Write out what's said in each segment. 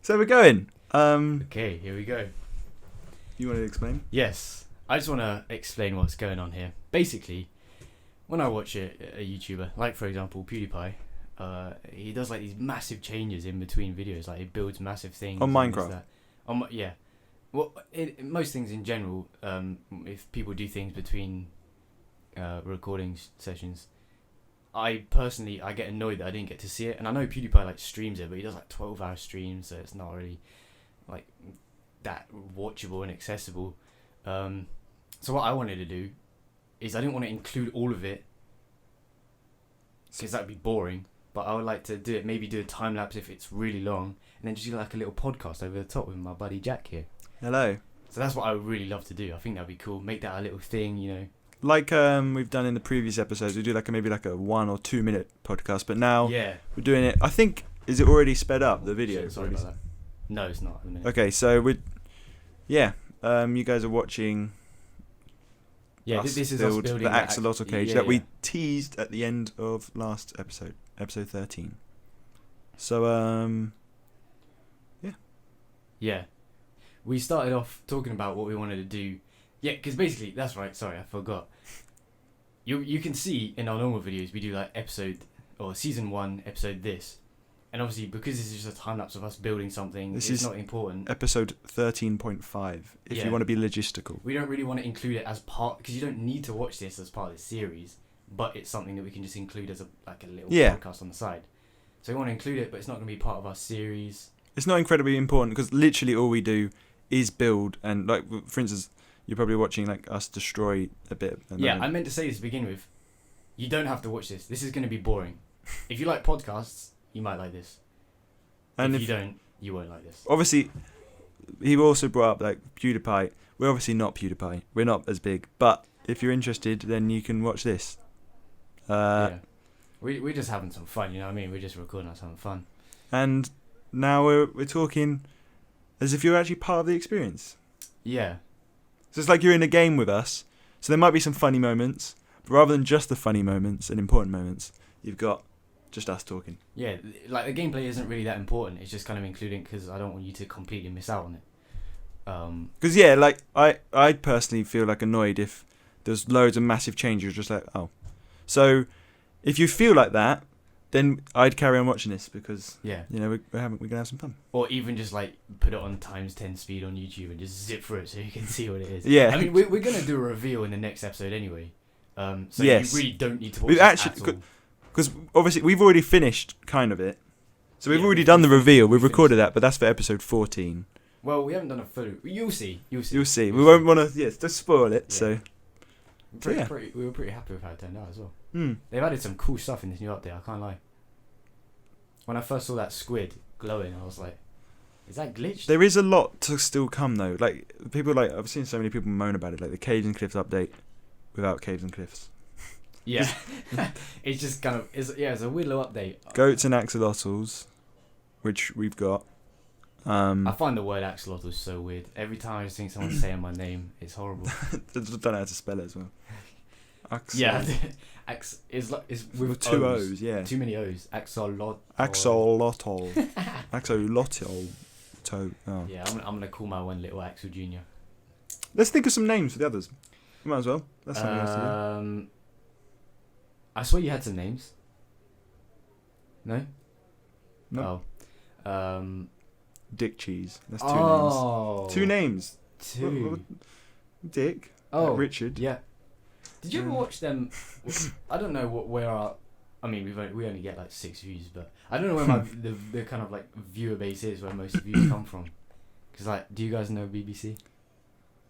So we're going. Okay, here we go. You want to explain? Yes, I just want to explain what's going on here. Basically, when I watch a YouTuber, like for example PewDiePie, he does like these massive changes in between videos. Like he builds massive things On Minecraft. Yeah. Well, most things in general, if people do things between recording sessions, I get annoyed that I didn't get to see it. And I know PewDiePie like streams it, but he does like 12-hour streams, so it's not really like that watchable and accessible. So what I wanted to do is I didn't want to include all of it because that'd be boring. But I would like to do it, maybe do a time lapse if it's really long, and then just do like a little podcast over the top with my buddy Jack here. Hello. So that's what I would really love to do. I think that'd be cool. Make that a little thing, you know. Like we've done in the previous episodes, we do maybe a 1 or 2 minute podcast, but now we're doing it. I think is it already sped up the video? Sorry about that. No, it's not. At the minute. Okay, so you guys are watching. Yeah, this is us building the Axolotl cage that we teased at the end of last episode 13. So yeah, we started off talking about what we wanted to do. Yeah, because basically that's right. Sorry, I forgot. You can see in our normal videos we do like episode or season 1 episode this, and obviously because this is just a time lapse of us building something, it's not important. Episode 13.5. If you want to be logistical, we don't really want to include it as part because you don't need to watch this as part of the series, but it's something that we can just include as a little podcast on the side. So we want to include it, but it's not going to be part of our series. It's not incredibly important because literally all we do is build, and like for instance, you're probably watching like us destroy a bit. Yeah, I meant to say this to begin with. You don't have to watch this. This is going to be boring. If you like podcasts, you might like this. And if you don't, you won't like this. Obviously, he also brought up like PewDiePie. We're obviously not PewDiePie. We're not as big. But if you're interested, then you can watch this. Yeah. We're just having some fun, you know what I mean? We're just recording us having fun. And now we're talking as if you're actually part of the experience. Yeah. So it's like you're in a game with us. So there might be some funny moments, but rather than just the funny moments and important moments, you've got just us talking. Yeah, like the gameplay isn't really that important. It's just kind of including because I don't want you to completely miss out on it. Because like I personally feel like annoyed if there's loads of massive changes, just like So if you feel like that, then I'd carry on watching this because we're gonna have some fun. Or even just like put it on ×10 speed on YouTube and just zip through it so you can see what it is. Yeah. I mean, we're gonna do a reveal in the next episode anyway. So yes. You really don't need to watch this at all. Because obviously we've already finished kind of it. So we've already done the reveal. We've recorded that, but that's for episode 14. Well, we haven't done a full. You'll see. We won't want to. Yes, just spoil it. Yeah. So. We were pretty happy with how it turned out as well. They've added some cool stuff in this new update. I can't lie. When I first saw that squid glowing, I was like, "Is that glitched?" There is a lot to still come though. Like people, I've seen so many people moan about it, like the Caves and Cliffs update without Caves and Cliffs. Yeah, it's just kind of it's a weird little update. Goats and axolotls, which we've got. I find the word axolotl so weird. Every time I just think someone's saying my name, it's horrible. I don't know how to spell it as well. Yeah, is with 2 O's. Yeah, too many O's. Axolotl. Axolotl. Axolotl. Oh. Yeah, I'm gonna call my one little Axel Junior. Let's think of some names for the others. We might as well. That's something else to do. I swear you had some names. No. No. Oh. Dick Cheese. That's 2 names. 2 names. 2. Dick. Oh. Richard. Yeah. Did you ever watch them? I don't know where our. I mean, we only get like 6 views, but I don't know where the kind of like viewer base is where most views come from. Because like, do you guys know BBC?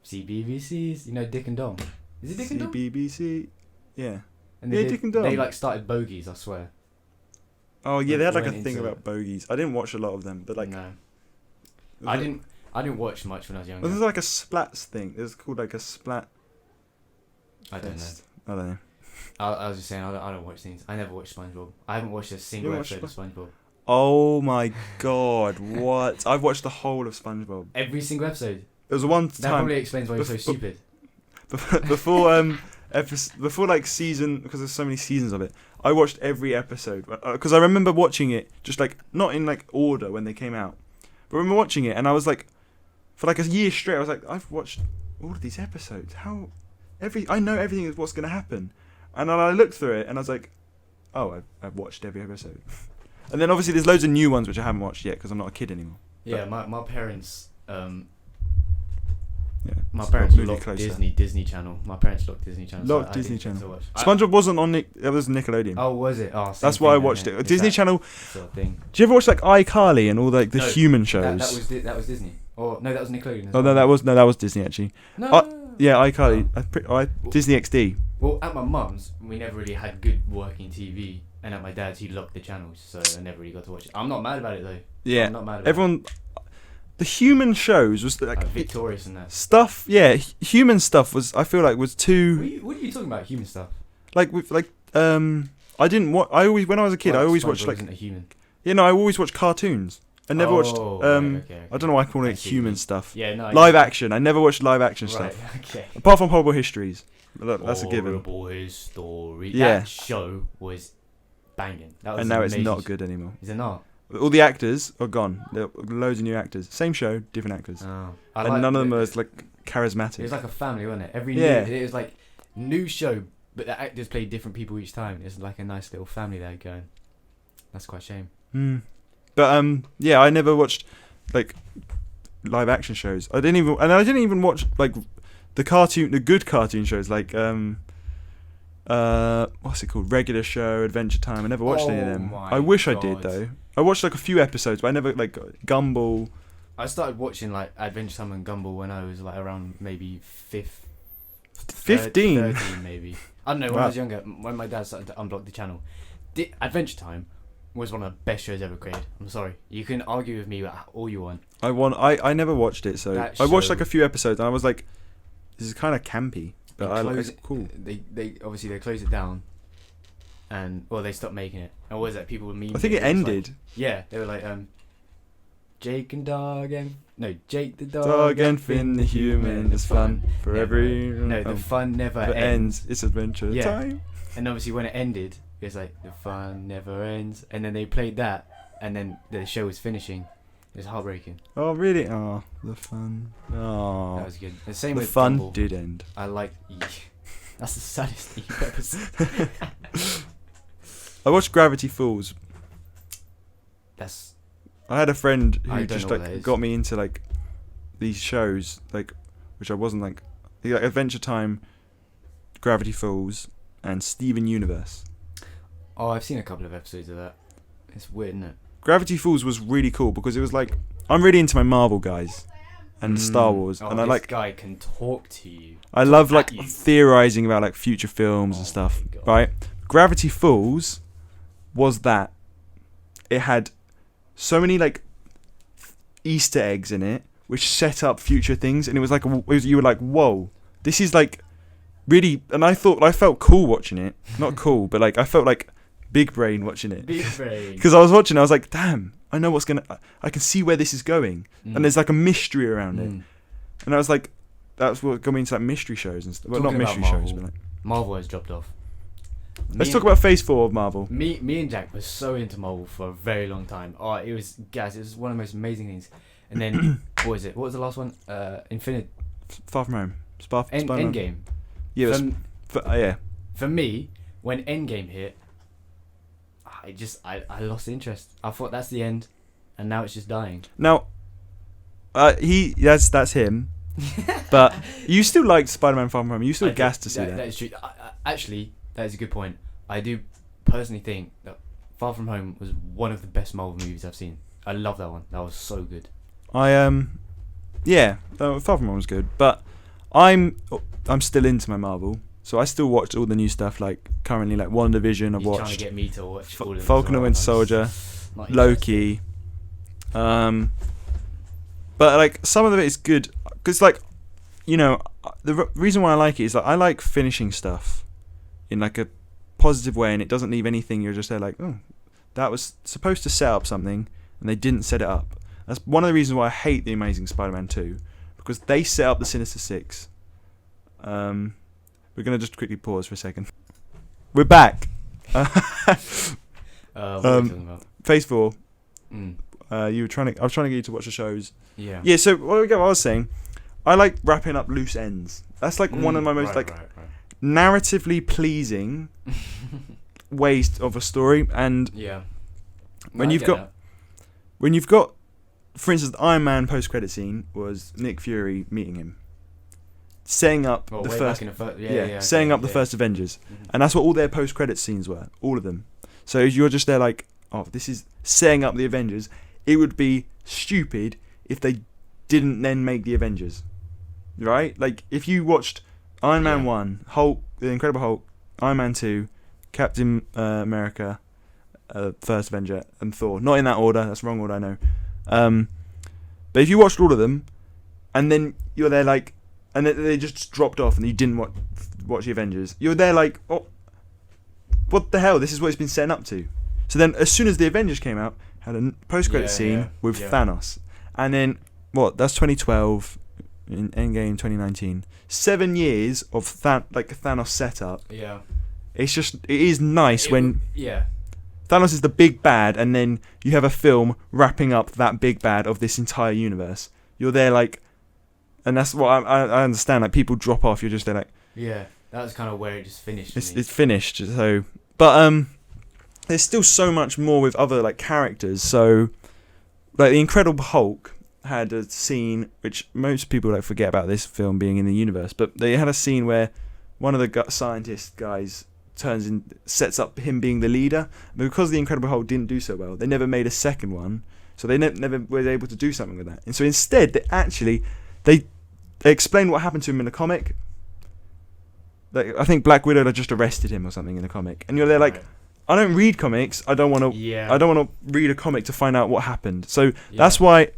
CBBCs, you know Dick and Dom. Is it Dick and Dom? CBBC. Yeah. And Dick and Dom. They like started bogies, I swear. Oh yeah, they had like a thing about bogies. I didn't watch a lot of them, but like. No. I didn't watch much when I was younger. Well, there's like a splats thing. It's called like a splat. I don't know. I was just saying, I don't watch things. I never watched SpongeBob. I haven't watched a single episode of SpongeBob. Oh my god, what? I've watched the whole of SpongeBob. Every single episode? There was one time... That probably explains why you're so stupid. Before like season, because there's so many seasons of it, I watched every episode. Because I remember watching it just like, not in like order when they came out. But I remember watching it, and I was like, for like a year straight, I was like, I've watched all of these episodes. I know everything is what's going to happen. And then I looked through it, and I was like, oh, I've watched every episode. And then obviously there's loads of new ones which I haven't watched yet because I'm not a kid anymore. Yeah, my parents. Yeah, my parents really locked Disney Channel. My parents locked Disney Channel. Locked Disney Channel. SpongeBob wasn't on it was Nickelodeon. Oh, was it? Oh, that's why I watched it. Disney Channel. Sort of thing. Do you ever watch like iCarly and all like the human shows? That was Disney. Or no, that was Nickelodeon. Oh no, that was Disney actually. Yeah, iCarly. Disney XD. Well, at my mum's, we never really had good working TV, and at my dad's, he locked the channels, so I never really got to watch it. I'm not mad about it though. Yeah, I'm not mad about everyone. The human shows was like Victorious and that stuff. Yeah, human stuff was. I feel like was too. What are you talking about? Human stuff? Like with like I didn't watch. I always when I was a kid, I always watched like. Isn't a human. Yeah, no, I always watched cartoons. I never watched. Okay. I don't know why I call it human stuff. Yeah, no. Live action. I never watched live action stuff. Okay. Apart from Horrible Histories. Look, that's a given. Horrible History. Yeah. That show was banging. That was and now it's not good anymore. Is it not? All the actors are gone. There are loads of new actors. Same show, different actors. Oh. And none of them are like charismatic. It was like a family, wasn't it? It was like new show, but the actors played different people each time. It's like a nice little family there going. That's quite a shame. But yeah, I never watched like live action shows. I didn't even watch like the good cartoon shows like what's it called? Regular Show, Adventure Time. I never watched any of them. I wish I did though. I watched like a few episodes, but I never like Gumball. I started watching like Adventure Time and Gumball when I was like around maybe 15 13 maybe. I don't know, when I was younger, when my dad started to unblock the channel. Adventure Time was one of the best shows ever created. I'm sorry. You can argue with me about all you want. I never watched it, so I watched like a few episodes and I was like, this is kind of campy, but it's cool. They obviously they closed it down, and they stopped making it. And what was that? People were memeing. I think it ended. Like, yeah, they were like Jake the dog and Finn the human is fun for every. No, the fun never ends. It's adventure time. And obviously when it ended, it was like the fun never ends. And then they played that, and then the show was finishing. It was heartbreaking. Oh really? Oh, the fun. Oh, that was good. The same the with fun Gumball. Did end. I like. That's the saddest thing you've ever seen. I watched Gravity Falls. That's. I had a friend who just like got me into like these shows, like which I wasn't like Adventure Time, Gravity Falls, and Steven Universe. Oh, I've seen a couple of episodes of that. It's weird, isn't it? Gravity Falls was really cool because it was like I'm really into my Marvel guys and Star Wars, and I like. This guy can talk to you. I love like theorizing about like future films and stuff. Right? Gravity Falls was that. It had so many like Easter eggs in it, which set up future things, and it was like you were like, whoa, this is like really. And I felt cool watching it, not cool, but like I felt like big brain watching it. Big brain. Because I was watching, I was like, damn, I know I can see where this is going, and there's like a mystery around it, and I was like, that's what got me into like mystery shows and stuff. Well, not mystery shows, but like Marvel has dropped off. Let's talk about Phase 4 of Marvel. Me and Jack were so into Marvel for a very long time. Oh, it was one of the most amazing things. And then what was it? What was the last one? Far From Home. Endgame. Yeah, yeah. For me, when Endgame hit, I lost interest. I thought that's the end, and now it's just dying. Now, that's him. But you still liked Spider-Man Far From Home. You still gassed to see that. That is true. Actually, that is a good point. I do personally think that Far From Home was one of the best Marvel movies I've seen. I love that one. That was so good. Far From Home was good, but I'm still into my Marvel, so I still watch all the new stuff. Like currently, like WandaVision. I've watched. Trying to get me to watch all of Falcon and Winter Soldier, Loki. But like some of it is good because like, you know, the reason why I like it is like I like finishing stuff in like a positive way, and it doesn't leave anything. You're just there like, oh, that was supposed to set up something, and they didn't set it up. That's one of the reasons why I hate The Amazing Spider-Man 2, because they set up the Sinister Six. We're gonna just quickly pause for a second. We're back. What are you talking about? Phase 4. I was trying to get you to watch the shows. Yeah. Yeah. So what I was saying, I like wrapping up loose ends. That's like one of my most narratively pleasing ways of a story. And when you've got, for instance, the Iron Man post-credit scene was Nick Fury meeting him, setting up the first, setting up the first Avengers, and that's what all their post-credit scenes were, all of them. So you're just there like, oh, this is setting up the Avengers. It would be stupid if they didn't then make the Avengers, right? Like if you watched Iron Man 1, Hulk, the Incredible Hulk, Iron Man 2, Captain America, First Avenger, and Thor. Not in that order. That's the wrong order, I know. But if you watched all of them, and then you're there like, and they just dropped off, and you didn't watch the Avengers, you're there like, oh, what the hell? This is what it's been setting up to. So then, as soon as the Avengers came out, had a post-credit scene with Thanos, and then that's 2012, in Endgame 2019. 7 years of Thanos setup. Yeah. It is nice when Thanos is the big bad, and then you have a film wrapping up that big bad of this entire universe. You're there like, and that's what I understand. Like people drop off, you're just there like. Yeah, that's kind of where it just finished. It's finished. So, but there's still so much more with other like characters. So, like the Incredible Hulk had a scene which most people like forget about this film being in the universe, but they had a scene where one of the scientist guys sets up him being the leader. But because the Incredible Hulk didn't do so well, they never made a second one, so they never were able to do something with that. And so instead, they explained what happened to him in the comic. Like I think Black Widow had just arrested him or something in the comic, and you're there like, I don't read comics. I don't want to read a comic to find out what happened. So that's why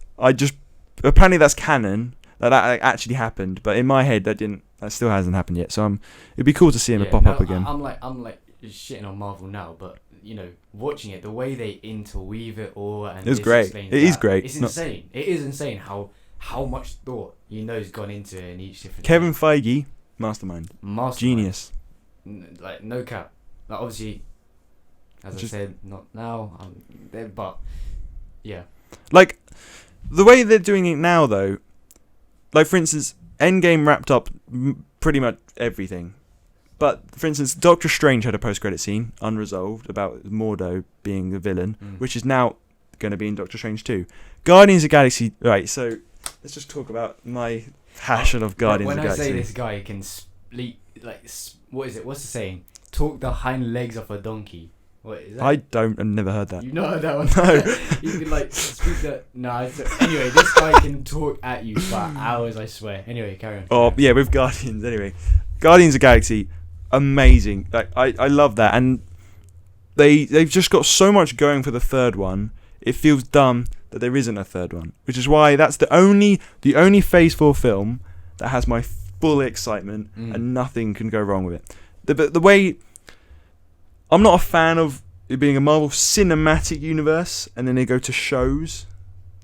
apparently that's canon that actually happened, but in my head that still hasn't happened yet. So it'd be cool to see him pop up again. I'm like shitting on Marvel now, but watching it, the way they interweave it all, and it was great. It is great. It's insane. It is insane how much thought has gone into it in each different. Kevin Feige, mastermind, genius. Like no cap. Like obviously, as I said, not now. But yeah. Like the way they're doing it now, though. Like for instance, Endgame wrapped up pretty much everything. But, for instance, Doctor Strange had a post-credit scene, unresolved, about Mordo being the villain, which is now going to be in Doctor Strange 2. Guardians of the Galaxy... Right, so let's just talk about my passion of Guardians of the Galaxy. When I say this guy can split... what is it? What's the saying? Talk the hind legs off a donkey. What is that? I've never heard that. You've not heard that one? No. You can, speak that... No, anyway, this guy can talk at you for hours, I swear. Anyway, carry on. Oh, yeah, with Guardians, anyway. Guardians of the Galaxy... amazing. Like I love that, and they've just got so much going for the third one. It feels dumb that there isn't a third one, which is why that's the only Phase 4 film that has my full excitement and nothing can go wrong with it. The way I'm not a fan of it being a Marvel Cinematic Universe and then they go to shows.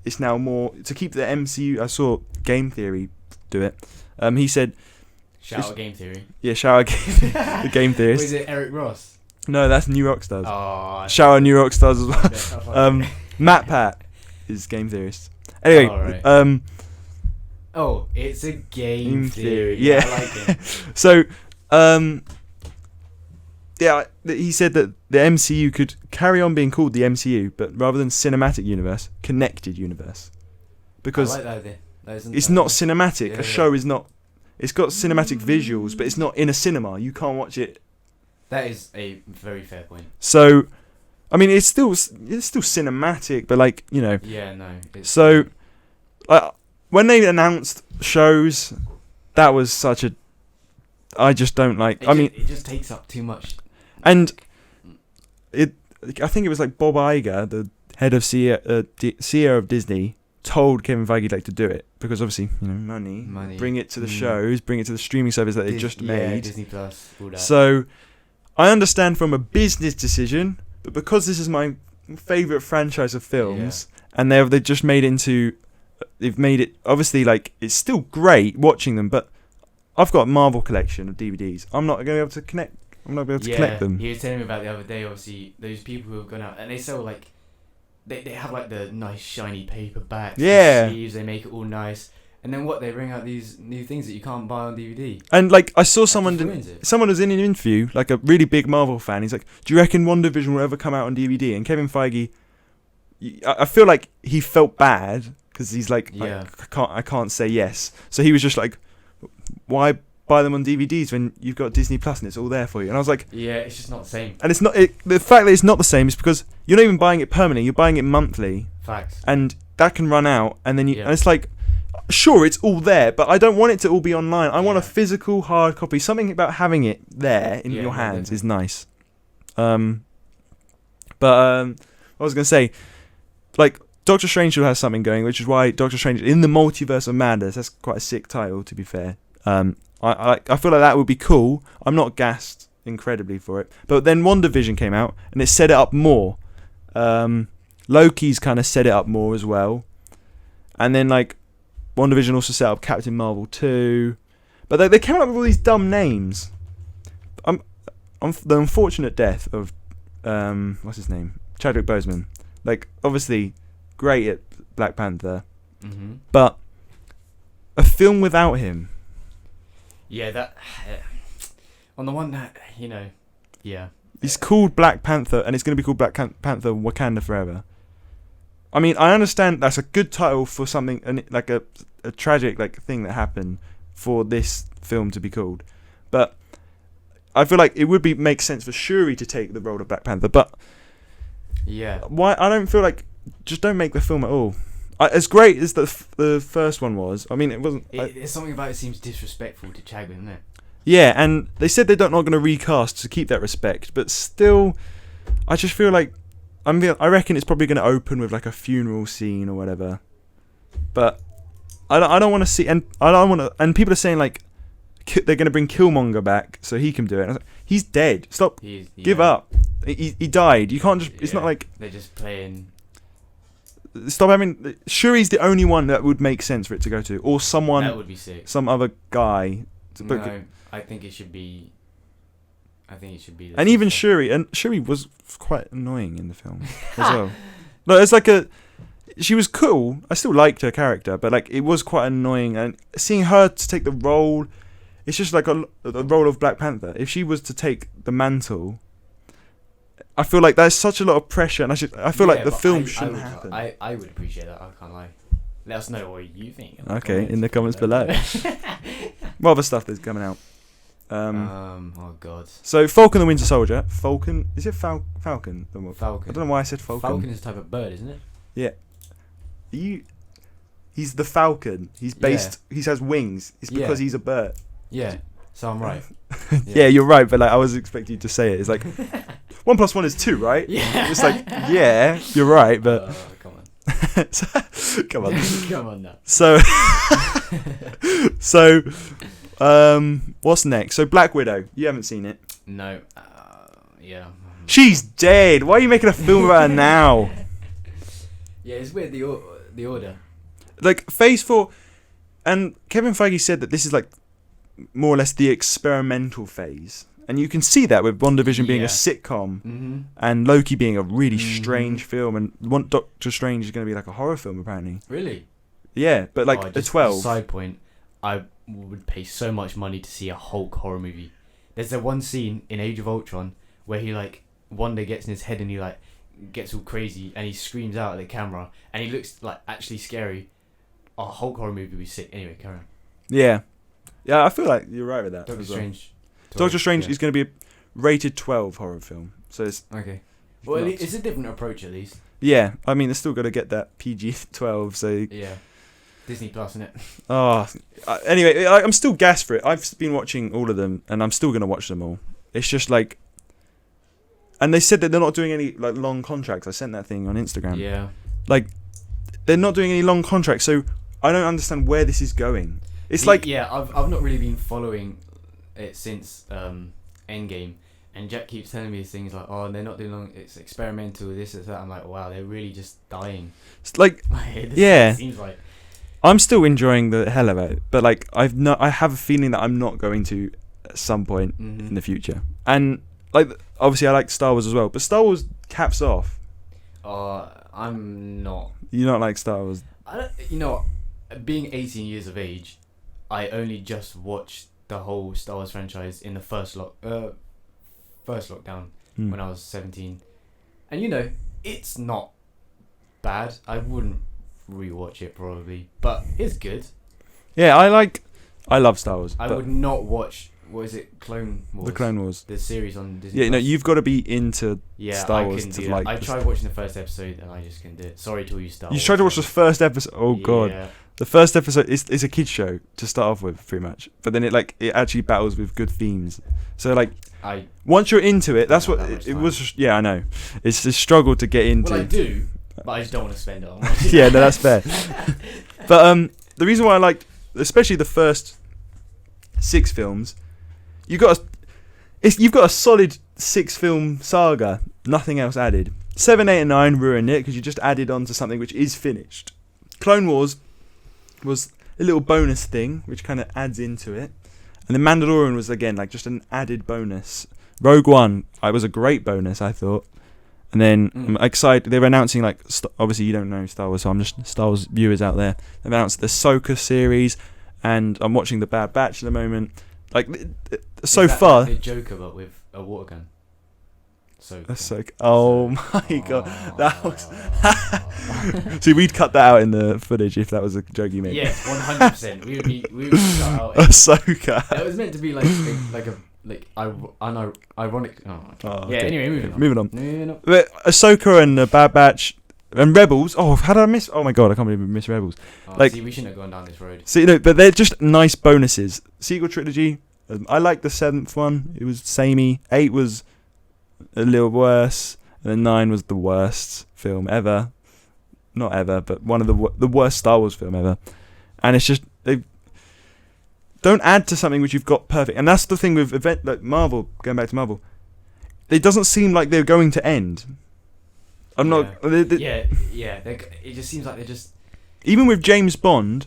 It's now more to keep the MCU. I saw Game Theory do it. He said. Shout out Game Theory. Yeah, shout out the Game Theorist. Was it Eric Ross? No, that's New Rockstars. Oh, shout out New Rockstars as well. Matt Pat is Game Theorist. Anyway, it's a Game Theory. Yeah, I like it. So, he said that the MCU could carry on being called the MCU, but rather than Cinematic Universe, Connected Universe, because I like that idea. It's not cinematic. A show is not. It's got cinematic visuals, but it's not in a cinema. You can't watch it. That is a very fair point. So, I mean, it's still cinematic, but Yeah, no. So, when they announced shows, that was such a. I just don't like. It just takes up too much. And I think it was like Bob Iger, the head of CEO of Disney, told Kevin Feige to do it because obviously money. Bring it to the shows, bring it to the streaming service that they just made. Disney Plus, all that. So I understand from a business decision, but because this is my favorite franchise of films, and they've just made it obviously it's still great watching them, but I've got a Marvel collection of DVDs. I'm not going to be able to connect. I'm not going to be able to connect them. He was telling me about the other day. Obviously, those people who have gone out and they sell they have like the nice shiny paperbacks, Yeah. the sleeves, they make it all nice. And then they bring out these new things that you can't buy on DVD. And like I saw That someone just ruins it. was in an interview, like a really big Marvel fan. He's like, "Do you reckon WandaVision will ever come out on DVD?" And Kevin Feige, I feel like he felt bad because he's like, Yeah. I can't say yes. So he was just like, "Why buy them on DVDs when you've got Disney Plus and it's all there for you?" And I was like, Yeah, it's just not the same. and it's not the fact that it's not the same is because you're not even buying it permanently. You're buying it monthly, Facts. and that can run out, and then Yeah. and it's like. Sure, it's all there, but I don't want it to all be online. I want a Yeah. physical hard copy. Something about having it there in Yeah, your no, hands definitely. is nice. I was gonna say, like Doctor Strange still has something going, which is why Doctor Strange in the Multiverse of Madness. That's quite a sick title, to be fair. I feel like that would be cool. I'm not gassed incredibly for it, but then WandaVision came out and it set it up more. Loki's kind of set it up more as well, and then like. WandaVision also set up Captain Marvel 2. But they came up with all these dumb names. The unfortunate death of, what's his name? Chadwick Boseman. Like, obviously, great at Black Panther. Mm-hmm. But a film without him. Yeah, that... on the one hand, yeah. It's called Black Panther, and it's going to be called Black Panther Wakanda Forever. I mean, I understand that's a good title for something like a tragic like thing that happened for this film to be called, but I feel like it would make sense for Shuri to take the role of Black Panther. But Yeah. why? I don't feel like just don't make the film at all. As great as the first one was, I mean, it wasn't. There's something about it seems disrespectful to Chadwick, isn't it? Yeah, and they said they're not going to recast to keep that respect, but still, I just feel like. I reckon it's probably going to open with like a funeral scene or whatever, but I don't want to see, and I don't want to. And people are saying like they're going to bring Killmonger back so he can do it. And I was like, he's dead. Stop. Give up. He died. You can't just. It's not like they're just playing. Stop having. Shuri's the only one that would make sense for it to go to, or someone. That would be sick. Some other guy. No, I think it should be. And even Shuri was quite annoying in the film as well. No, it's like she was cool. I still liked her character, but like it was quite annoying. And seeing her to take the role, it's just like the role of Black Panther. If she was to take the mantle, I feel like there's such a lot of pressure, and I feel like the film shouldn't happen. I would appreciate that. I can't lie. Let us know what you think. Okay, in the comments below. What other stuff that's coming out? Oh god. So Falcon the Winter Soldier. Falcon, is it Falcon? Falcon. I don't know why I said Falcon. Falcon is a type of bird, isn't it? Yeah. He's the Falcon. He's based. He has wings. It's because he's a bird. Yeah. So I'm right. Yeah, you're right. But like I was expecting you to say it. It's like 1 + 1 is 2, right? Yeah. It's like you're right, but come on. come on. Come on now. So, what's next? So Black Widow. You haven't seen it. No. Yeah. She's dead. Why are you making a film about her now? Yeah, it's weird the order. Like Phase 4, and Kevin Feige said that this is like more or less the experimental phase, and you can see that with WandaVision being a sitcom and Loki being a really strange film, and Doctor Strange is going to be like a horror film apparently. Really? Yeah, but like a 12. Side point, I would pay so much money to see a Hulk horror movie. There's that one scene in Age of Ultron where he like Wanda gets in his head and he like gets all crazy and he screams out at the camera and he looks like actually scary. A Hulk horror movie would be sick. Anyway, carry on. Yeah, I feel like you're right with that. Doctor Strange. 12, Doctor Strange is going to be a rated 12 horror film, so it's okay. Well, it's a different approach at least. Yeah, I mean, they're still got to get that PG-12, so yeah. Disney Plus, isn't it? Oh, anyway, I'm still gassed for it. I've been watching all of them, and I'm still going to watch them all. It's just like, and they said that they're not doing any like long contracts. I sent that thing on Instagram. Yeah. Like, they're not doing any long contracts, so I don't understand where this is going. It's like, yeah, I've not really been following it since Endgame, and Jack keeps telling me these things like, oh, they're not doing long. It's experimental. This is that. I'm like, wow, they're really just dying. It's like, It seems like. I'm still enjoying the hell of it, but like I have a feeling that I'm not going to at some point in the future. And like obviously I like Star Wars as well, but Star Wars caps off. I'm not. You don't like Star Wars? Being 18 years of age, I only just watched the whole Star Wars franchise in the first lockdown when I was 17, and it's not bad. I wouldn't rewatch it probably, but it's good. Yeah, I love Star Wars. I would not watch. What is it? Clone Wars. The Clone Wars. The series on Disney. Yeah, no, you've got to be into Star Wars to like. I tried watching the first episode and I just couldn't do it. Sorry to all you Star Wars. You tried to watch the first episode. Oh god, the first episode is a kids show to start off with, pretty much. But then it actually battles with good themes. So once you're into it, that's what it was. Yeah, I know. It's a struggle to get into. Well, I do, but I just don't want to spend it on. Yeah, no, that's fair. But the reason why I liked, especially the first 6 films. You've got a solid 6-film saga, nothing else added. 7, 8, and 9 ruined it because you just added on to something which is finished. Clone Wars was a little bonus thing which kind of adds into it, and The Mandalorian was again just an added bonus. Rogue One, it was a great bonus, I thought. And then I'm excited. They were announcing obviously you don't know Star Wars, so I'm just Star Wars viewers out there. They've announced the Ahsoka series, and I'm watching The Bad Batch at the moment. So far, a Joker but with a water gun. Oh my god, that was. See, we'd cut that out in the footage if that was a joke you made. Yes, 100%. We would cut out. Ahsoka. It was meant to be ironic. Okay. Anyway, moving on. But Ahsoka and the Bad Batch and Rebels. Oh, how did I miss? Oh my god, I can't believe we missed Rebels. See, we shouldn't have gone down this road. See, but they're just nice bonuses. Sequel trilogy. I liked the 7th one. It was samey. 8 was a little worse, and then 9 was the worst film ever. Not ever, but one of the worst Star Wars film ever. And it's just they don't add to something which you've got perfect. And that's the thing with Marvel. Going back to Marvel, it doesn't seem like they're going to end. It just seems like they're just. Even with James Bond,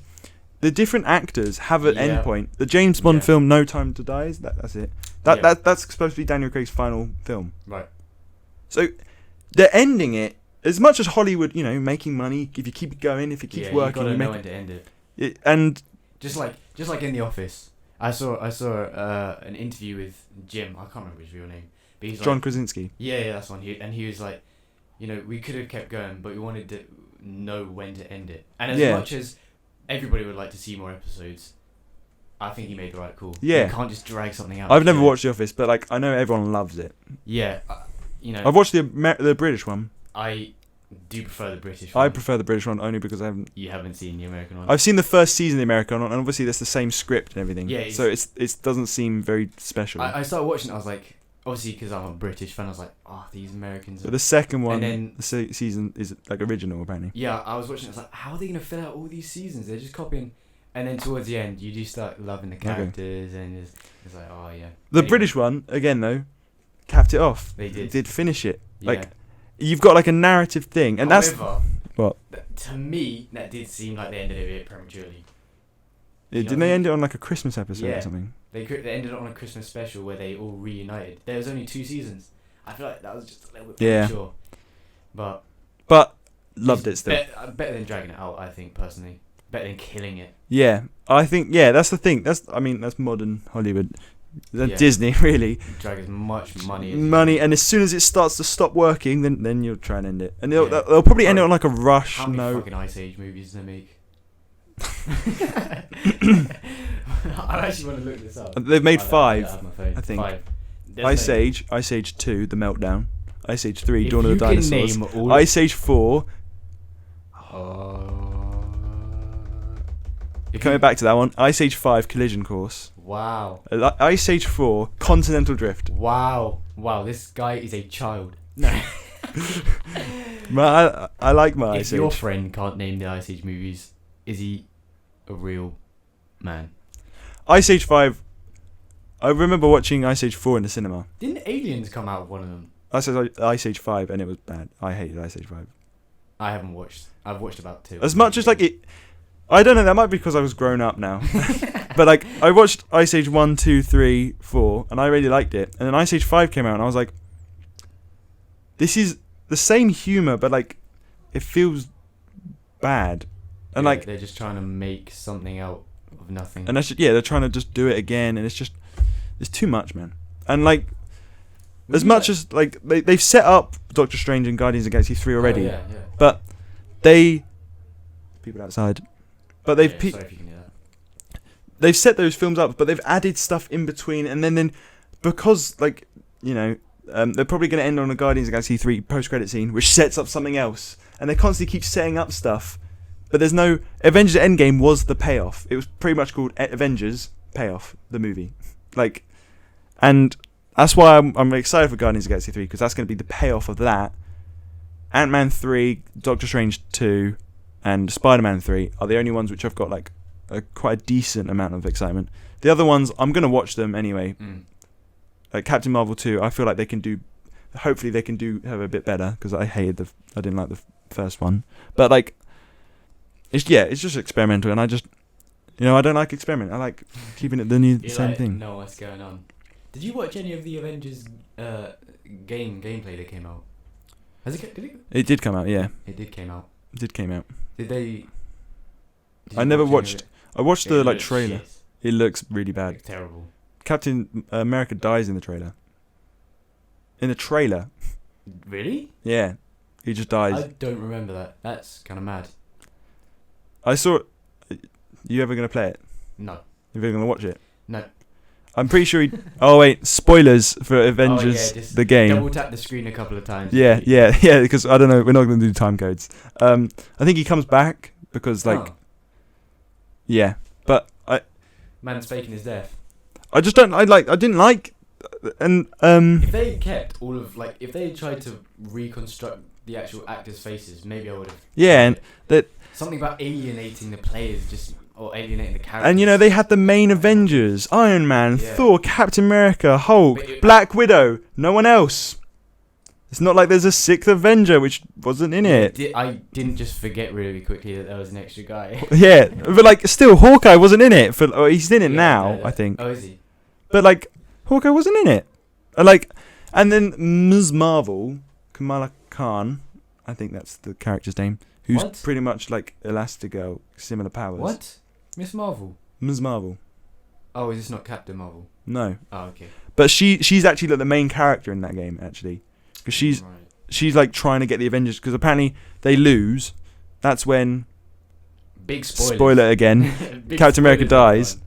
the different actors have an end point. The James Bond film, No Time to Die, that's it. That's supposed to be Daniel Craig's final film. Right. So they're ending it as much as Hollywood, making money. If you keep it going, if it keeps working, you gotta know when to end it. And just like in The Office, I saw an interview with Jim. I can't remember his real name, but he's John Krasinski. Yeah, that's one. He was like, we could have kept going, but we wanted to know when to end it. And as much as everybody would like to see more episodes, I think he made the right call. Yeah. You can't just drag something out. I've never watched The Office, but I know everyone loves it. Yeah. I've watched the British one. I do prefer the British one. I prefer the British one only because You haven't seen the American one? I've seen the first season of the American one, and obviously that's the same script and everything. Yeah. So it doesn't seem very special. I started watching it, I was like, obviously because I'm a British fan, I was like, these Americans. But the second one, and then, the season is original apparently. Yeah, I was watching it, I was like, how are they going to fill out all these seasons? They're just copying. And then towards the end, you do start loving the characters, and it's like, oh yeah. The British one, again though, capped it off. They did. Did finish it. Yeah. You've got a narrative thing, and however, that's what. To me, that did seem like they ended it a bit prematurely. Didn't they end it on a Christmas episode or something? They ended it on a Christmas special where they all reunited. There was only 2 seasons. I feel like that was just a little bit premature. But loved it still. Better than dragging it out, I think, personally. Better than killing it. Yeah, I think that's the thing. That's modern Hollywood. Disney really drag as much money and as soon as it starts to stop working, then you'll try and end it, and they'll probably end it on a rush. How many fucking Ice Age movies do they make? I actually want to look this up. They've made 5, I think. 5. Ice Age 2, The Meltdown. Ice Age 3, Dawn of the Dinosaurs. Ice Age 4. Coming back to that one, Ice Age 5, Collision Course. Wow. Ice Age 4, Continental Drift. Wow, this guy is a child. No. I like my Ice Age. If your friend can't name the Ice Age movies, is he a real man? Ice Age 5, I remember watching Ice Age 4 in the cinema. Didn't Aliens come out with one of them? I said Ice Age 5 and it was bad. I hated Ice Age 5. I haven't watched. I've watched about 2. As much as it... I don't know, that might be because I was grown up now. But I watched Ice Age 1, 2, 3, 4 and I really liked it. And then Ice Age 5 came out and I was like, this is the same humour, but it feels bad, and Yeah, like they're just trying to make something out of nothing. and they're trying to just do it again, and it's too much, man. And like as much as like they've set up Doctor Strange and Guardians of the Galaxy 3 already, yeah. but people outside, but they've sorry if you can hear that. they've set those films up, but they've added stuff in between, and then because like they're probably going to end on a Guardians of the Galaxy 3 post-credit scene, which sets up something else, and they constantly keep setting up stuff, but there's no Avengers Endgame was the payoff. It was pretty much called Avengers Payoff, the movie, like, and that's why I'm excited for Guardians of the Galaxy 3, because that's going to be the payoff of that. Ant-Man 3, Doctor Strange 2, and Spider-Man 3 are the only ones which I've got like quite a decent amount of excitement. The other ones, I'm going to watch them anyway. Like Captain Marvel 2, I feel like they can do, hopefully they can have a bit better, because I didn't like the first one. But like, it's just experimental, and I just, I don't like experiment. I like keeping it the same thing. Know what's going on. Did you watch any of the Avengers gameplay that came out? It did come out, yeah. It did came out. Did they? Did I you never watch any of watched. it? I watched the like trailer. Shit. It looks really bad. Like, terrible. Captain America dies in the trailer. In the trailer. Really? Yeah, he just dies. I don't remember that. That's kind of mad. I saw it. You ever gonna play it? No. You ever gonna watch it? No. I'm pretty sure he. Oh wait, spoilers for Avengers just the game. Double tap the screen a couple of times. Yeah. Because I don't know, we're not gonna do time codes. I think he comes back because like. Oh. Yeah, but Man's faking his death. I just don't. I didn't like, and If they kept all of if they tried to reconstruct the actual actors' faces, maybe I would have. Yeah, and that something about alienating the players, or alienating the characters. And they had the main Avengers: Iron Man, Thor, Captain America, Hulk, Black Widow. No one else. It's not like there's a sixth Avenger which wasn't in it. I didn't just forget really quickly that there was an extra guy. Yeah, but still, Hawkeye wasn't in it. He's in it now, I think. Oh, is he? But Hawkeye wasn't in it. And then Ms. Marvel, Kamala Khan, I think that's the character's name, who's pretty much like Elastigirl, similar powers. What? Miss Marvel? Ms. Marvel. Oh, is this not Captain Marvel? No. Oh, okay. But she's actually like the main character in that game, actually. Because she's like trying to get the Avengers, because apparently they lose. That's when big spoiler again. Captain America dies.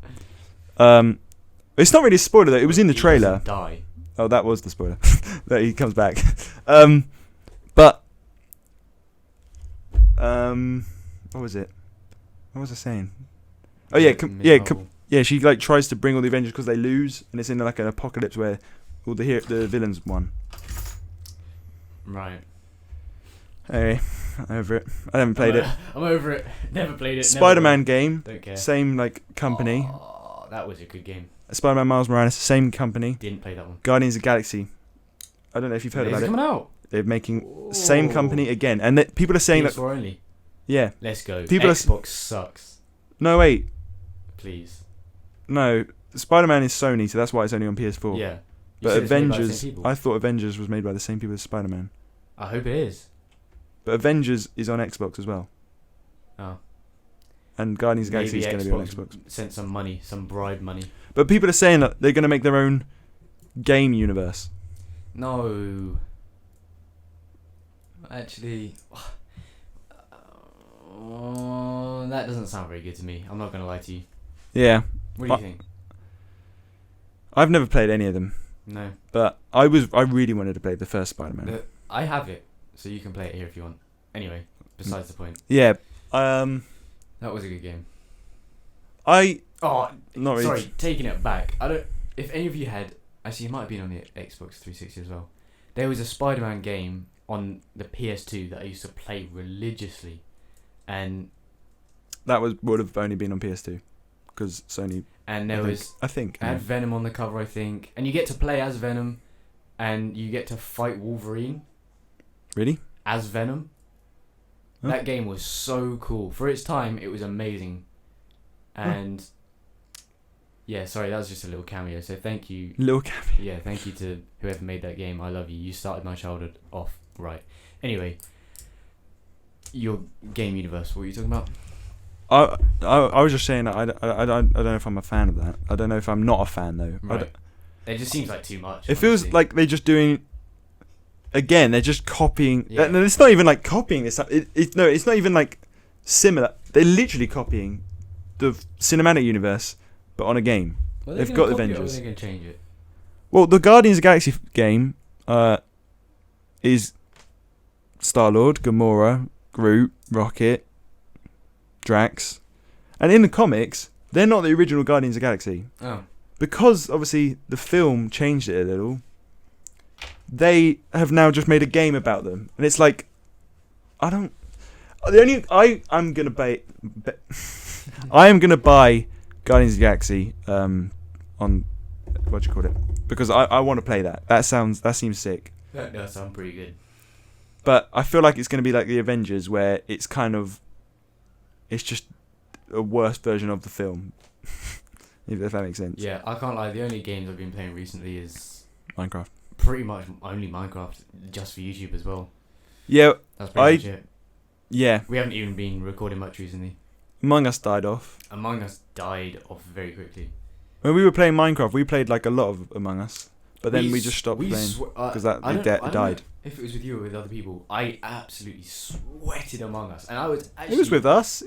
It's not really a spoiler though. It was in the trailer. Die. Oh, that was the spoiler. That he comes back. But what was it? What was I saying? Oh yeah, she tries to bring all the Avengers because they lose, and it's in like an apocalypse where all the villains won. Right. Anyway, I'm over it. I haven't played it. I'm over it. Never played it. Spider-Man game. Don't care. Same company. Oh, that was a good game. Spider-Man Miles Morales, same company. Didn't play that one. Guardians of the Galaxy. I don't know if you've heard about it. Coming out. They're making same company again, and people are saying PS4 only. Yeah. Let's go. People Xbox sucks. No wait. Please. No, Spider-Man is Sony, so that's why it's only on PS4. Yeah. But Avengers, I thought Avengers was made by the same people as Spider-Man. I hope it is. But Avengers is on Xbox as well. Oh. And Guardians of the Galaxy is going to be on Xbox. Sent some money, some bribe money. But people are saying that they're going to make their own game universe. No. Actually, that doesn't sound very good to me. I'm not going to lie to you. Yeah. What do you think? I've never played any of them. No. But I really wanted to play the first Spider-Man. I have it, so you can play it here if you want. Anyway, besides the point. Yeah. That was a good game. Not really. Sorry, taking it back. If any of you had, actually it might have been on the Xbox 360 as well. There was a Spider-Man game on the PS2 that I used to play religiously, and that would have only been on PS2 because Sony. And there I think. Had Venom on the cover, I think, and you get to play as Venom, and you get to fight Wolverine. Really? As Venom. Huh? That game was so cool for its time. It was amazing, and yeah, sorry, that was just a little cameo. So thank you. Little cameo. Yeah, thank you to whoever made that game. I love you. You started my childhood off right. Anyway, your game universe. What are you talking about? I was just saying that I don't know if I'm a fan of that. I don't know if I'm not a fan though. Right. It just seems like too much. It feels like they're just doing. Again, they're just copying. Yeah. And it's not even like copying this. It's not even like similar. They're literally copying the cinematic universe, but on a game. They've got Avengers. They're going to change it. Well, the Guardians of the Galaxy game is Star-Lord, Gamora, Groot, Rocket, Drax, and in the comics, they're not the original Guardians of the Galaxy. Oh. Because obviously the film changed it a little. They have now just made a game about them, and it's like, I'm gonna buy. I am gonna buy Guardians of the Galaxy on what do you call it? Because I want to play that. That seems sick. That does sound pretty good. But I feel like it's gonna be like the Avengers, where it's just a worse version of the film. If that makes sense. Yeah, I can't lie. The only games I've been playing recently is Minecraft. Pretty much only Minecraft, just for YouTube as well. Yeah, that's pretty much it. Yeah. We haven't even been recording much recently. Among Us died off. Among Us died off very quickly. When we were playing Minecraft, we played like a lot of Among Us, but then we just stopped playing because it died. If it was with you or with other people, I absolutely sweated Among Us, and I was actually. It was with us.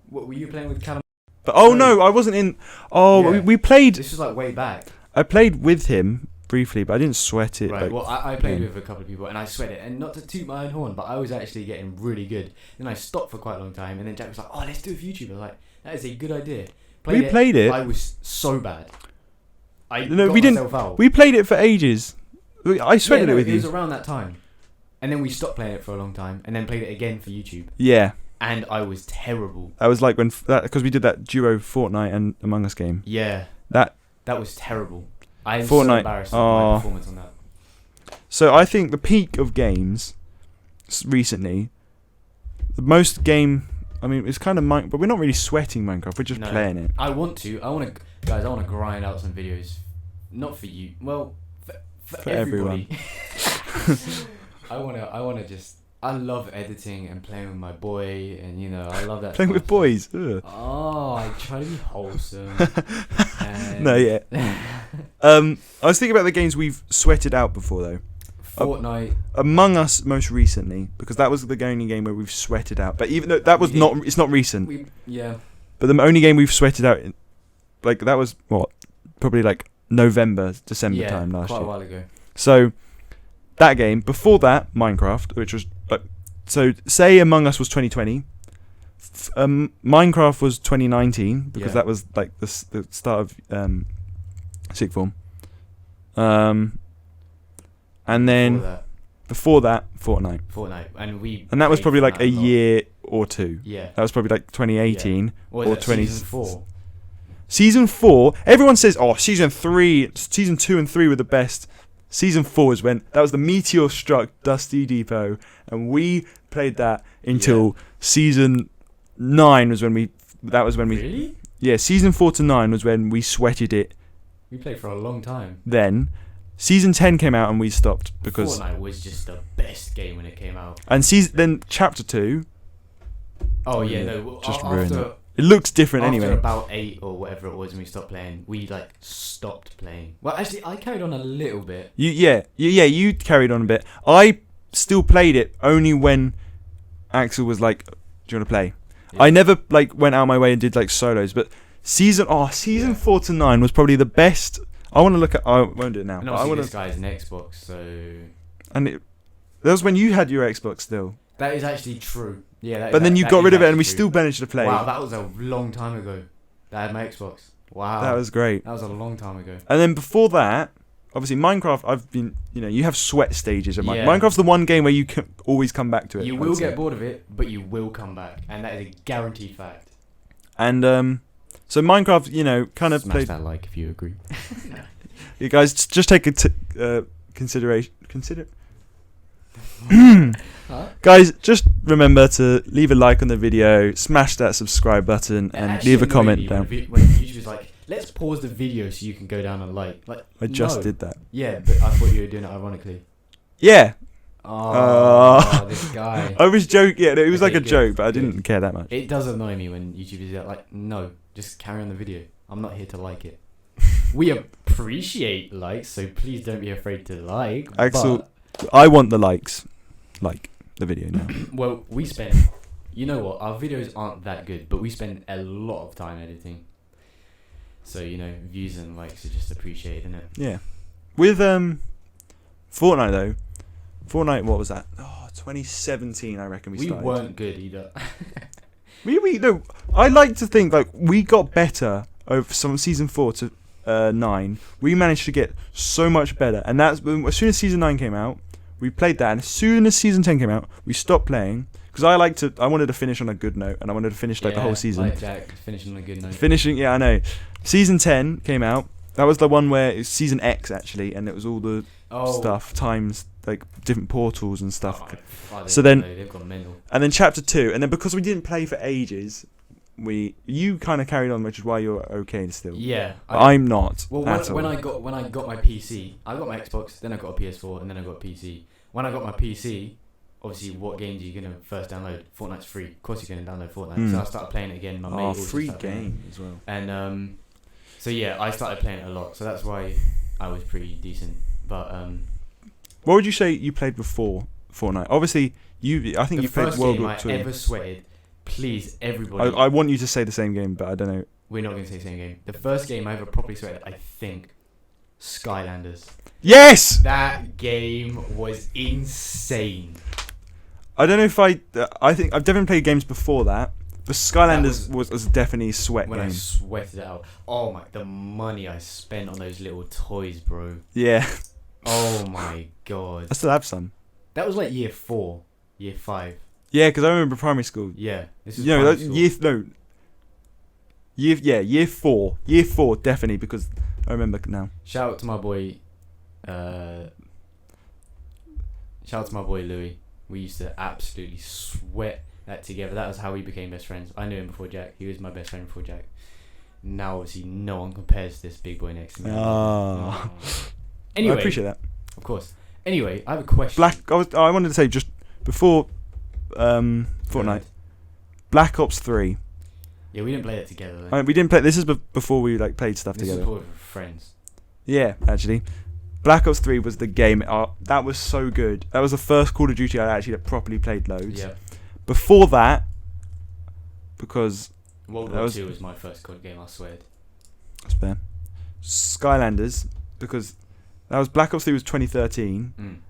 What were you playing with, Callum? But no, I wasn't in. Oh, yeah. we played. This was like way back. I played with him briefly, but I didn't sweat it. Right. Like, well, I played with a couple of people, and I sweat it, and not to toot my own horn, but I was actually getting really good. Then I stopped for quite a long time, and then Jack was like, "Oh, let's do it for YouTube." I was like, "That is a good idea." Played it. I was so bad. We didn't. Out. We played it for ages. I sweated it with you. It was around that time, and then we stopped playing it for a long time, and then played it again for YouTube. Yeah. And I was terrible. I was like because we did that duo Fortnite and Among Us game. Yeah. That was terrible. I am Fortnite, so embarrassed with my performance on that. So I think the peak of games recently, the most game. I mean, it's kind of but we're not really sweating Minecraft. We're just playing it. I want to grind out some videos, not for you. Well, for everybody. Everyone. I wanna just. I love editing and playing with my boy, and I love that. Playing with boys. Ugh. Oh, I try to be wholesome. No, yeah. I was thinking about the games we've sweated out before, though. Fortnite. Among Us, most recently, because that was the only game where we've sweated out. But even though that was it's not recent. Yeah. But the only game we've sweated out, that was probably like November, December time last year. Quite a while ago. So that game. Before that, Minecraft, which was so say Among Us was 2020. Minecraft was 2019 because that was like the start of sixth form. And then before that, Fortnite. And that was probably like a year or two. Yeah. That was probably like 2018 or 20. Season 4. Season 4. Everyone says, season 2 and 3 were the best. Season 4 is when that was the meteor struck Dusty Depot, and we played that until season 9 was when we. Really? Yeah, season 4 to 9 was when we sweated it. We played for a long time. Then, season 10 came out and we stopped because Fortnite was just the best game when it came out. And then chapter 2. Oh yeah, no. Just ruined it. It looks different anyway. After about 8 or whatever it was when we stopped playing, we stopped playing. Well, actually, I carried on a little bit. You carried on a bit. I still played it only when Axel was like, "Do you want to play?" Yeah. I never went out of my way and did solos. But season 4 to 9 was probably the best. I want to look at. I won't do it now. And obviously this guy's an Xbox, so. And that was when you had your Xbox still. That is actually true. Yeah. But then you got rid of it, and we still managed to play. Wow, that was a long time ago. That I had my Xbox. Wow. That was great. That was a long time ago. And then before that, obviously Minecraft. I've been, you have sweat stages of Minecraft. Minecraft's the one game where you can always come back to it. You will get bored of it, but you will come back, and that is a guaranteed fact. And so Minecraft, kind of smash that like if you agree. You guys just take consideration. Guys, just remember to leave a like on the video, smash that subscribe button, and leave a comment down. When YouTube was like, let's pause the video so you can go down and like. I just did that. Yeah, but I thought you were doing it ironically. Yeah, Oh, this guy. I was joking. Yeah, it was Okay, like a good, joke, but I good. didn't care that much. It does annoy me when YouTubers do that. Like, no, just carry on the video. I'm not here to like it. We appreciate likes, so please don't be afraid to like. Axel, I want the likes. Like the video now. Well, we spend. You know what? Our videos aren't that good, but we spend a lot of time editing. So views and likes are just appreciated, isn't it? Yeah. With Fortnite though. Fortnite, what was that? Oh, 2017, I reckon we started. We weren't good either. No. I like to think like we got better over from season 4 to 9. We managed to get so much better, and that's as soon as season 9 came out, we played that, and as soon as season 10 came out, we stopped playing because I wanted to finish on a good note, and I wanted to finish the whole season. Like Jack, finishing on a good note. Yeah, I know. Season 10 came out. That was the one where it was season X actually, and it was all the stuff times like different portals and stuff. So then, they've gone mental. And then chapter 2, and then because we didn't play for ages, you kind of carried on, which is why you're okay still. Yeah, I'm not. Well, when I got my PC, I got my Xbox, then I got a PS4, and then I got a PC. When I got my PC, obviously, what games are you gonna first download? Fortnite's free. Of course, you're gonna download Fortnite. So I started playing it again. My mate also free started game as well. And so yeah, I started playing it a lot. So that's why I was pretty decent. But what would you say you played before Fortnite? Obviously, I think you played World War II. The first game I ever sweated. Please, everybody. I want you to say the same game, but I don't know. We're not gonna say the same game. The first game I ever properly sweated, I think, Skylanders. Yes. That game was insane. I don't know if I think I've definitely played games before that, but Skylanders was definitely a sweat when game. I sweated it out. Oh my, the money I spent on those little toys, bro. Yeah. Oh my god. I still have some. That was like year 4, year 5. Yeah, because I remember primary school. Yeah, this is year 4. Year 4 definitely, because I remember now. Shout out to my boy Louis. We used to absolutely sweat that together. That was how we became best friends. I knew him before Jack. He was my best friend before Jack. Now obviously no one compares to this big boy next to me. Oh. Anyway, I appreciate that. Of course. Anyway, I have a question. I wanted to say just before Fortnite, Black Ops 3. Yeah, we didn't play that together though. We didn't play. This is before we played stuff together. This is with friends. Yeah, actually, Black Ops 3 was the game. That was so good. That was the first Call of Duty I actually properly played loads. Yeah. Before that, because World War II was my first COD game. I swear. That's fair. Skylanders, because that was Black Ops 3 was 2013.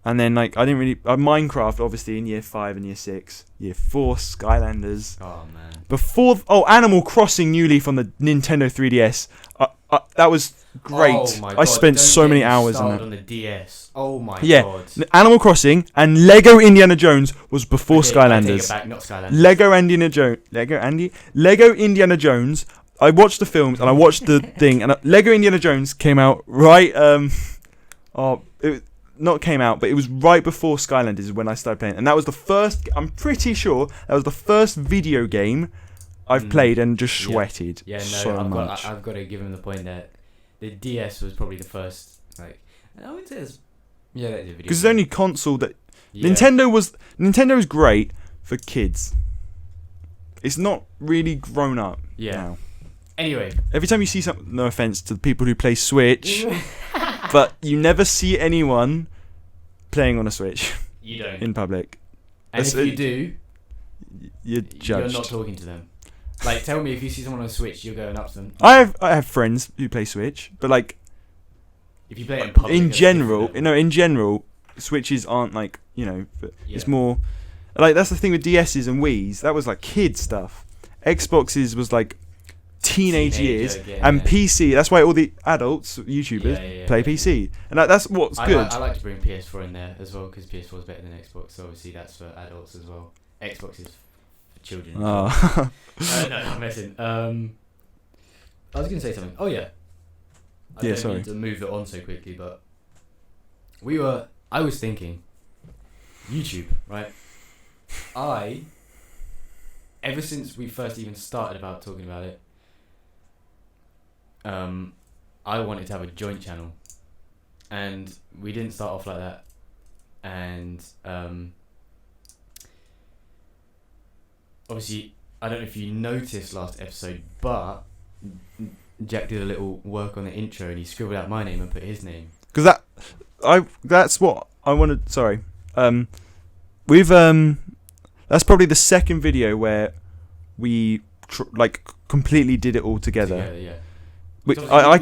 And then I didn't really Minecraft obviously in year 5 and year 6. Year 4 Skylanders. Oh man. Before Animal Crossing New Leaf on the Nintendo 3DS. That was great. Oh my God. I spent so many hours on on it. On the DS. Oh my God. Yeah. Animal Crossing and Lego Indiana Jones was before Skylanders. I take it back, not Skylanders. Lego Indiana Jones. I watched the films and I watched the thing, and Lego Indiana Jones came out right. It was right before Skylanders when I started playing, and that was the first. I'm pretty sure that was the first video game I've played and just sweated much. I've got to give him the point that the DS was probably the first. I would say that is a video. Because it's the only console that Nintendo is great for kids. It's not really grown up now. Anyway, every time you see no offense to the people who play Switch, but you never see anyone playing on a Switch. You don't in public. And if you do, you're judged. You're not talking to them. Tell me if you see someone on a Switch, you're going up to them. I have friends who play Switch, but if you play it in public, in general, Switches aren't it's more that's the thing with DSs and Wiis. That was kid stuff. Xboxes was teenage years, and PC. That's why all the adults YouTubers play PC, and that's what's good. I like to bring PS4 in there as well because PS4 is better than Xbox. So obviously that's for adults as well. Xbox is for children. Oh. No, I'm messing. I was gonna say something. Oh yeah. I don't mean to move it on so quickly, but I was thinking, YouTube, right? Ever since we first even started about talking about it, I wanted to have a joint channel, and we didn't start off like that. and obviously I don't know if you noticed last episode, but Jack did a little work on the intro and he scribbled out my name and put his name. Because that's what I wanted. Sorry, we've that's probably the second video where we completely did it all together. Yeah. We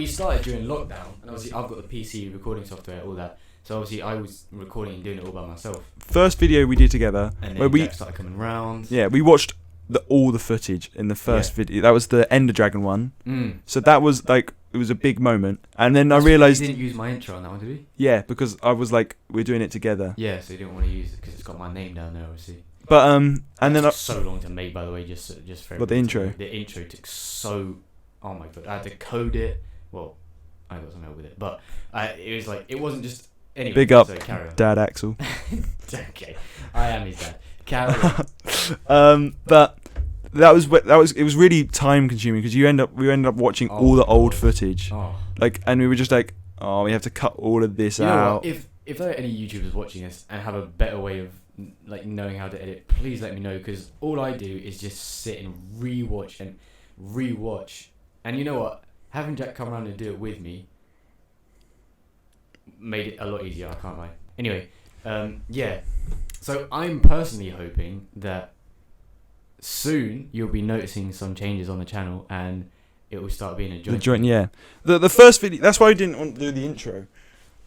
started during lockdown, and obviously I've got the PC recording software, all that. So obviously I was recording and doing it all by myself. First video we did together, and then where we Jack started coming round. Yeah, we watched all the footage in the first video. That was the Ender Dragon one. So that was like, it was a big moment. And then I realised... You didn't use my intro on that one, did you? Yeah, because I was like, we're doing it together. Yeah, so you didn't want to use it because it's got my name down there, obviously. But and then took so long to make, by the way, just for the intro. The intro took so... Oh my god, I had to code it. Well, I got some help with it, but it was like, it wasn't just... Anyway, big up, so carry on. Dad Axel. Okay, I am his dad. Carry on. But it was really time consuming because we ended up watching all the old footage, and we were just like, we have to cut all of this out. If there are any YouTubers watching this and have a better way of like knowing how to edit, please let me know, because all I do is just sit and rewatch, and you know what, having Jack come around and do it with me made it a lot easier, I can't lie. Anyway, so I'm personally hoping that soon you'll be noticing some changes on the channel and it will start being a joint. The joint, yeah. The first video, that's why I didn't want to do the intro,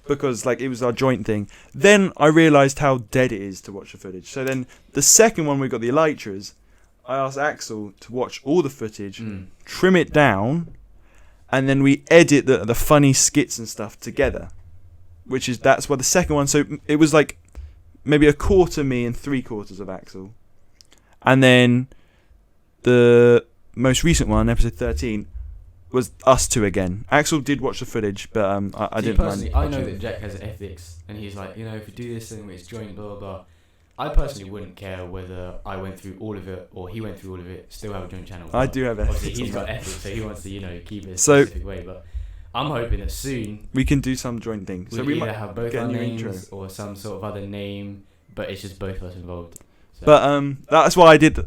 because like it was our joint thing. Then I realised how dead it is to watch the footage. So then the second one, we got the elytras, I asked Axel to watch all the footage, trim it down, and then we edit the funny skits and stuff together. That's why the second one, so it was like maybe a quarter me and 3/4 of Axel. And then the most recent one, episode 13, was us two again. Axel did watch the footage, but I didn't personally, I know that Jack has ethics, and he's like, if we do this thing, it's joint, blah, blah, blah. I personally wouldn't care whether I went through all of it or he went through all of it, still have a joint channel. I do have ethics. Obviously, he's got ethics, so he wants to, keep it a specific way, but I'm hoping that soon we can do some joint thing. So we might have both our names or some sort of other name, but it's just both of us involved. So. But that's why I did.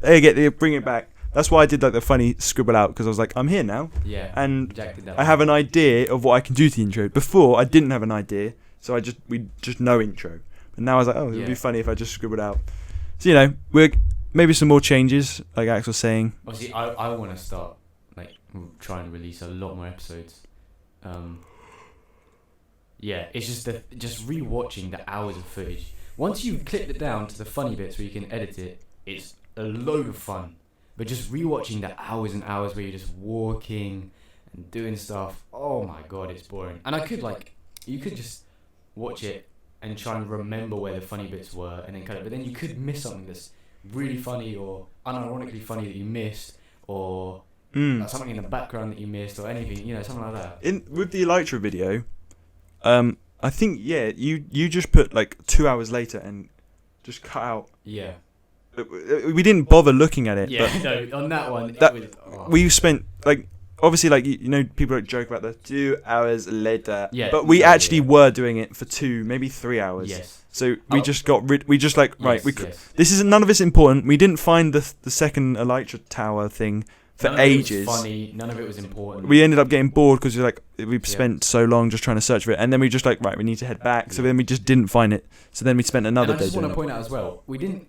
Bring it back. That's why I did like the funny scribble out, because I was like, I'm here now. Yeah. And Jack did that I have an idea of what I can do to the intro. Before I didn't have an idea, so we just no intro. And now I was like, it would be funny if I just scribbled out. So we're maybe some more changes, like Ax was saying. Obviously, I want to start trying to release a lot more episodes. It's just rewatching the hours of footage. Once you've clipped it down to the funny bits where you can edit it, it's a load of fun. But just rewatching the hours and hours where you're just walking and doing stuff, oh my god, it's boring. And you could just watch it and try and remember where the funny bits were and then cut it. But then you could miss something that's really funny or unironically funny that you missed, or something in the background that you missed, or anything, something like that. With the Elytra video, I think you just put 2 hours later and just cut out. Yeah. We didn't bother looking at it. Yeah, no, on that one, we spent obviously people joke about the 2 hours later. Yeah. But we actually were doing it for 2, maybe 3 hours. Yes. So we just got rid. We just this is none of it's important. We didn't find the second Elytra tower thing for ages. It was funny. None of it was important. We ended up getting bored because we spent so long just trying to search for it, and then we just we need to head back. So then we just didn't find it. So then we spent another day. I just want to point out as well, we didn't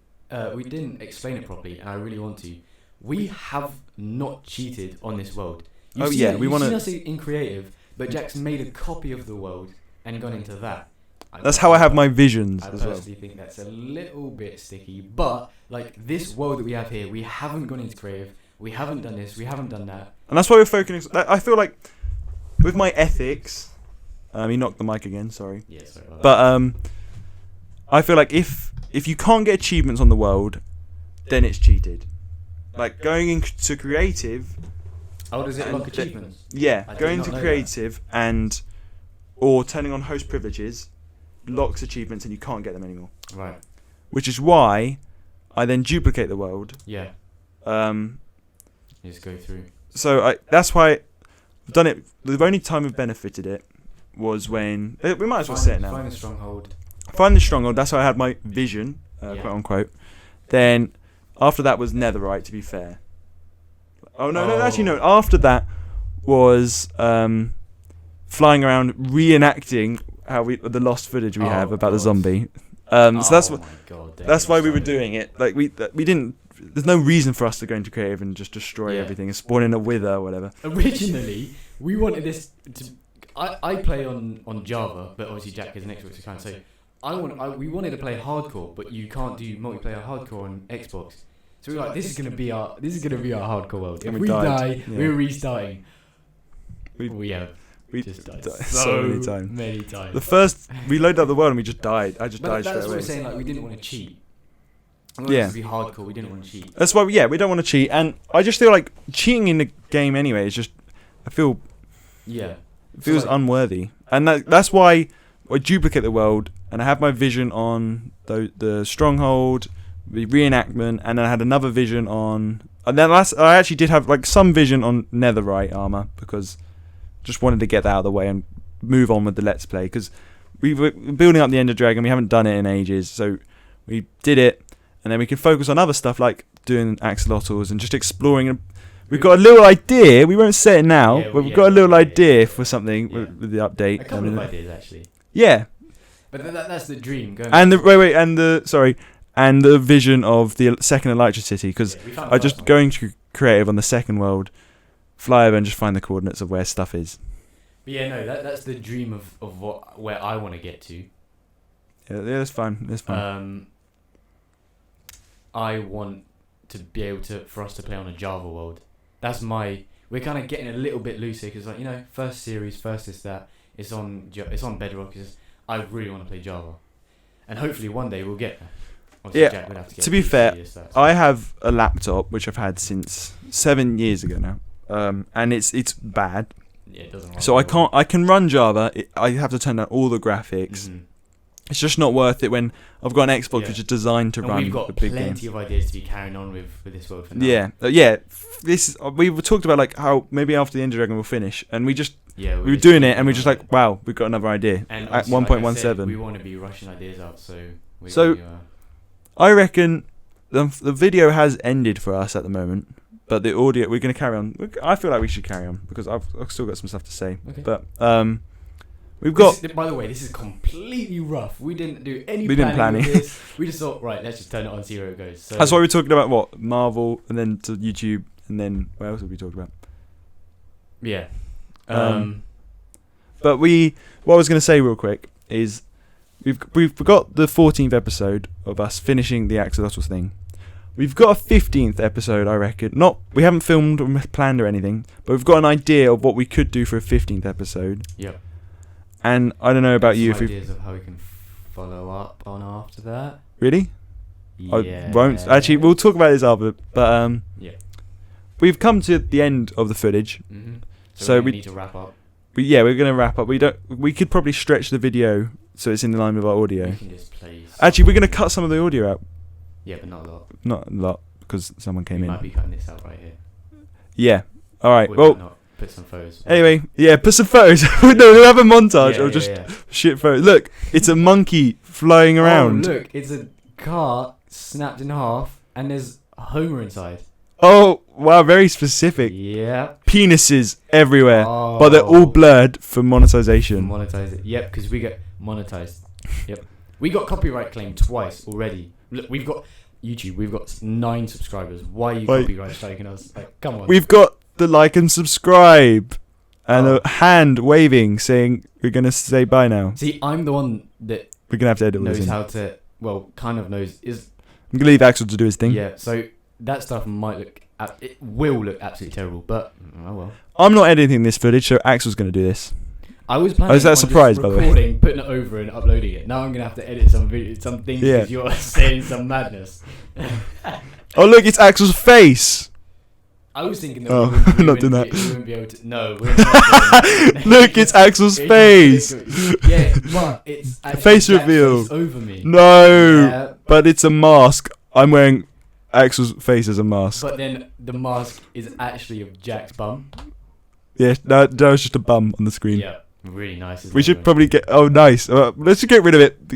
explain it properly, and I really want to. We have not cheated on this world. You've seen us in creative, but Jack's made a copy of the world and gone into that. That's how I have my visions I as well. I personally think that's a little bit sticky, but this world that we have here, we haven't gone into creative. We haven't done this, we haven't done that. And that's why we're focusing. I feel like with my ethics, he knocked the mic again, sorry. Yeah, sorry about that. But I feel like if you can't get achievements on the world, then it's cheated. Going into creative. Oh, does it unlock achievements? Yeah, going into creative or turning on host privileges locks achievements and you can't get them anymore. Right. Which is why I then duplicate the world. Yeah. You just go through. So that's why I've done it. The only time we've benefited it was when we might as well say it now. Find a stronghold. find the stronghold. That's how I had my vision, quote unquote. Then after that was netherite. To be fair. No, actually no. After that was flying around reenacting the lost footage we have about the zombie. So that's why we were doing it. Like we didn't. There's no reason for us to go into creative and just destroy everything and spawn in a wither or whatever. Originally, we wanted this to. I play on Java, but obviously Jack is an Xbox account, so we wanted to play hardcore, but you can't do multiplayer hardcore on Xbox. So we were like, this is gonna be our hardcore world. If we die, we're restarting. We just died so many times. The first we loaded up the world and we just died. I just died straight away. That's what we're saying. Like we didn't want to cheat. We wanted to be hardcore. We didn't want to cheat. That's why. We don't want to cheat, and I just feel like cheating in the game anyway is just. I feel. Yeah. It feels unworthy, and that's why I duplicate the world, and I have my vision on the stronghold, the reenactment, and then I had another vision on, and then I actually did have like some vision on netherite armor because just wanted to get that out of the way and move on with the let's play because we were building up the Ender Dragon. We haven't done it in ages, so we did it, and then we could focus on other stuff like doing axolotls and just exploring. We've got a little idea. We won't say it now, but we've got a little idea for something with the update. A couple of ideas actually. Yeah. But that's the dream. And the vision of the second Elytra city, because I just going to creative on the second world, fly over and just find the coordinates of where stuff is. But that's the dream of where I want to get to. Yeah, that's fine. That's fine. I want to be able for us to play on a Java world. We're kind of getting a little bit loose here because, first series, first this, that, it's on Bedrock. I really want to play Java. And hopefully one day we'll get there. Obviously, Jack would have to get to be fair, I have a laptop which I've had since 7 years ago now, and it's bad. Yeah, it doesn't run. So I can run Java. I have to turn down all the graphics. Mm-hmm. It's just not worth it when I've got an Xbox which is designed to run we've got the big plenty of ideas to be carrying on with this world for now. Yeah. We talked about like how maybe after the Ender Dragon we'll finish, and we were doing it, and we're just like, wow, we've got another idea and at 1.17. We want to be rushing ideas out, I reckon the video has ended for us at the moment, but the audio we're going to carry on. I feel like we should carry on because I've still got some stuff to say. Okay. But we've got. By the way, this is completely rough. We didn't do any. We didn't plan it. We just thought, right, let's just turn it on, see where it goes. So that's why we're talking about what Marvel, and then to YouTube, and then what else have we talked about? Yeah. But what I was going to say real quick is we've got the 14th episode of us finishing the Axolotl thing. We've got a 15th episode, I reckon. We haven't filmed or planned or anything, but we've got an idea of what we could do for a 15th episode. Yep. And I don't know about you. Ideas of how we can follow up on after that. Really? Yeah. I won't. Actually, we'll talk about this after. But yeah. We've come to the end of the footage. Mm-hmm. So we need to wrap up. We're going to wrap up. We could probably stretch the video so it's in line with our audio. We can just play. Actually, we're going to cut some of the audio out. Yeah, but not a lot. Not a lot because someone came in. You might be cutting this out right here. Yeah. All right. Well. Put some photos. Anyway, put some photos. We'll have a montage of just shit photos. Look, it's a monkey flying around. Oh, look, it's a car snapped in half, and there's a Homer inside. Oh, wow, very specific. Yeah. Penises everywhere, but they're all blurred for monetization. Monetize it. Yep, because we get monetized. Yep. We got copyright claim twice already. Look, we've got YouTube. We've got 9 subscribers. Why are you copyright striking us? Like, come on. We've got the like and subscribe and a hand waving saying we're going to say bye now. See, I'm the one that we're going to have to edit knows how to, kind of knows. I'm going to leave Axel to do his thing. Yeah, so that stuff it will look absolutely terrible, but oh well. I'm not editing this footage, so Axel's going to do this. I was planning is that a surprise, by the way? Putting it over and uploading it. Now I'm going to have to edit some things because you're saying some madness. Oh, look, it's Axel's face. I was thinking that we wouldn't be able to. No, we're not doing that. Look, it's Axel's face. Yeah, but it's actually face reveal. Face over me. No, but it's a mask. I'm wearing Axel's face as a mask. But then the mask is actually of Jack's bum. Yeah, no, it's just a bum on the screen. Yeah, really nice. We should probably get. Oh, nice. Let's just get rid of it.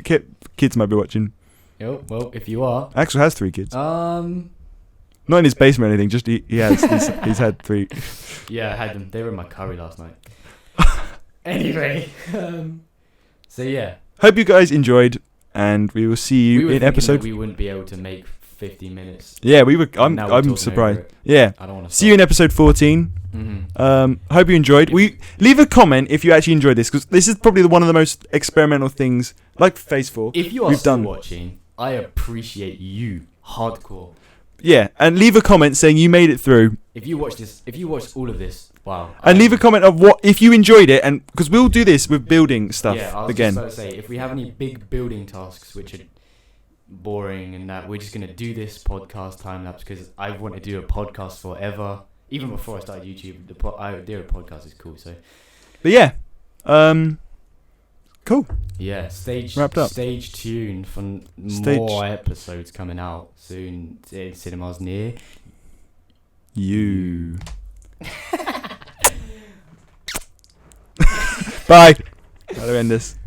kids might be watching. Yo, well, if you are. Axel has 3 kids. Not in his basement or anything. Just he has. He's had 3. Yeah, I had them. They were in my curry last night. Anyway, so yeah. Hope you guys enjoyed, and we will see you in episode. We wouldn't be able to make 50 minutes. Yeah, we were. I'm surprised. Yeah. I don't want to. See you in episode 14. Mm-hmm. Hope you enjoyed. We leave a comment if you actually enjoyed this, because this is probably one of the most experimental things, like Phase 4. If you are still watching, I appreciate you hardcore. Yeah, and leave a comment saying you made it through. If you watch all of this, wow. And leave a comment of what if you enjoyed it, and because we'll do this with building stuff again. Just about to say, if we have any big building tasks which are boring and that, we're just gonna do this podcast time lapse because I want to do a podcast forever. Even before I started YouTube, the idea of a podcast is cool. So, but yeah, cool. Yeah, wrapped up. Stay tuned for more episodes coming out soon in cinemas near you. Bye. How do I end this?